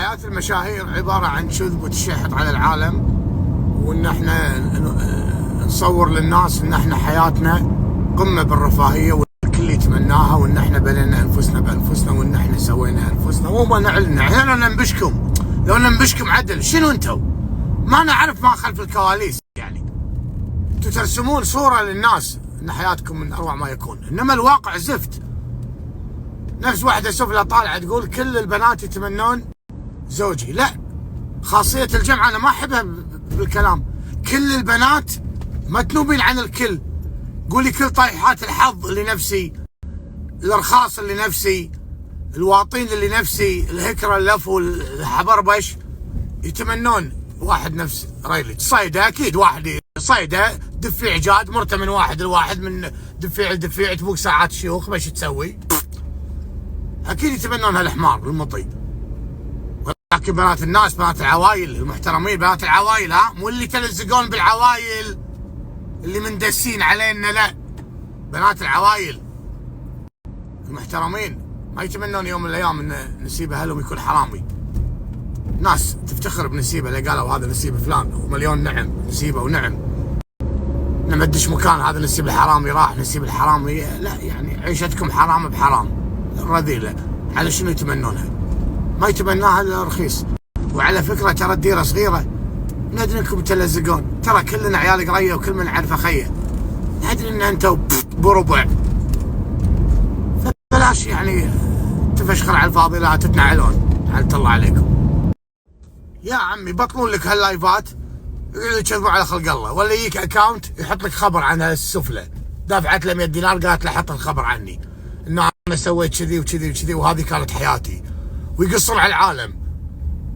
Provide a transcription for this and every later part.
حياة المشاهير عبارة عن كذب وتشحط على العالم، وان احنا نصور للناس ان احنا حياتنا قمة بالرفاهية والكل يتمناها، وان احنا بنينا انفسنا بانفسنا، وان احنا سوينا انفسنا وما نعلن. احنا ننبشكم، لو ننبشكم عدل شنو انتو؟ ما نعرف ما خلف الكواليس. يعني انتو ترسمون صورة للناس ان حياتكم من اروع ما يكون، انما الواقع زفت. نفس واحدة سفلى طالعة تقول كل البنات يتمنون زوجي. لا، خاصية الجمع أنا ما أحبها بالكلام. كل البنات ما تنوبين عن الكل. قولي كل طيحات الحظ اللي نفسي، الأرخاص اللي نفسي، الواطين اللي نفسي، الهكرة اللفو الحبربش يتمنون واحد نفس ريلج. صيدة أكيد واحد صيدة دفيع جاد مرته من واحد لواحد، من دفيع لدفيع تبوك ساعات شيوخ باش تسوي. أكيد يتمنون هالحمار المطي. لكن بنات الناس، بنات العوايل المحترمين، بنات العوايل، مو اللي تلزقون بالعوايل اللي مندسين علينا، لا، بنات العوايل المحترمين ما يتمنون يوم من الايام ان نسيبه اهلهم يكون حرامي. ناس تفتخر بنسيبه اللي قالوا هذا نسيب فلان ومليون نعم نسيبه ونعم، لما تدش مكان هذا نسيب الحرامي راح، نسيب الحرامي لا. يعني عيشتكم حرام بحرام رذيله. على شنو يتمنونها؟ ما يتمناها الا رخيص. وعلى فكره ترى الديره صغيره، ندري انكم تلزقون، ترى كلنا عيال قريه وكل من عرف اخيه، ندري ان انتم بربع، فبلاش يعني تفشخر على الفاضي، لا تتنعلون. حلت الله عليكم يا عمي. بطلون لك هاللايفات يكذبوا على خلق الله، ولا يجيك اكاونت يحط لك خبر عن السفله، دافعت له 100 دينار قالت له حط الخبر عني انه انا سويت كذي وكذي وكذي وهذه كانت حياتي، ويقصون على العالم.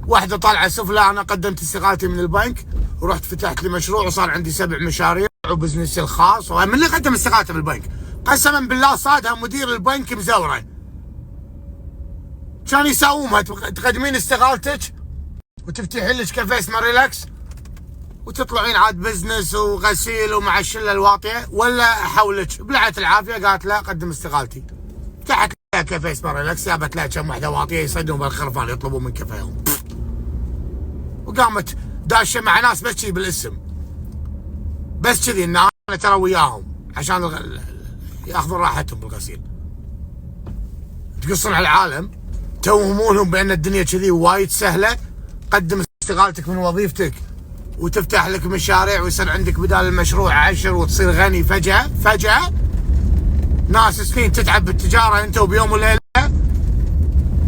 واحدة طالعة سفلى انا قدمت استقالتي من البنك ورحت فتحت لي مشروع وصار عندي 7 مشاريع وبزنسي الخاص. من اللي قدم استقالته من البنك؟ قسما بالله صادها مدير البنك مزوره، كان يساومها. تقدمين استقالتك وتفتحين لك كافيه اسمه ريلاكس وتطلعين عاد بزنس وغسيل ومع الشله الواطيه، ولا احولك بلعه العافيه؟ قالت لا قدم استقالتي. فتحت لها كافيه اسمه ريلاكس، جابت لها كم وحده واطيه يصيدون بالخرفان يطلبون من كافيهم، وقامت داشه مع ناس بس بالاسم، بس كذي ان انا ترى وياهم عشان ياخذون راحتهم بالغسيل. تقصون على العالم، توهمونهم بان الدنيا كذي وايد سهله. قدم استقالتك من وظيفتك وتفتح لك مشاريع ويصير عندك بدال المشروع 10 وتصير غني فجأة. ناس سنين تتعب بالتجارة انت وبيوم وليلة.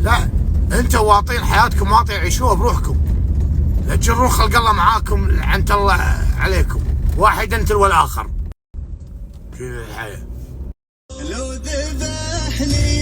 لا، انتوا واطين حياتكم واطية، عيشوها بروحكم، لا تجرون خلق الله معاكم لعنة الله عليكم، واحد انت والاخر. كذا الحياة. لو ذبحني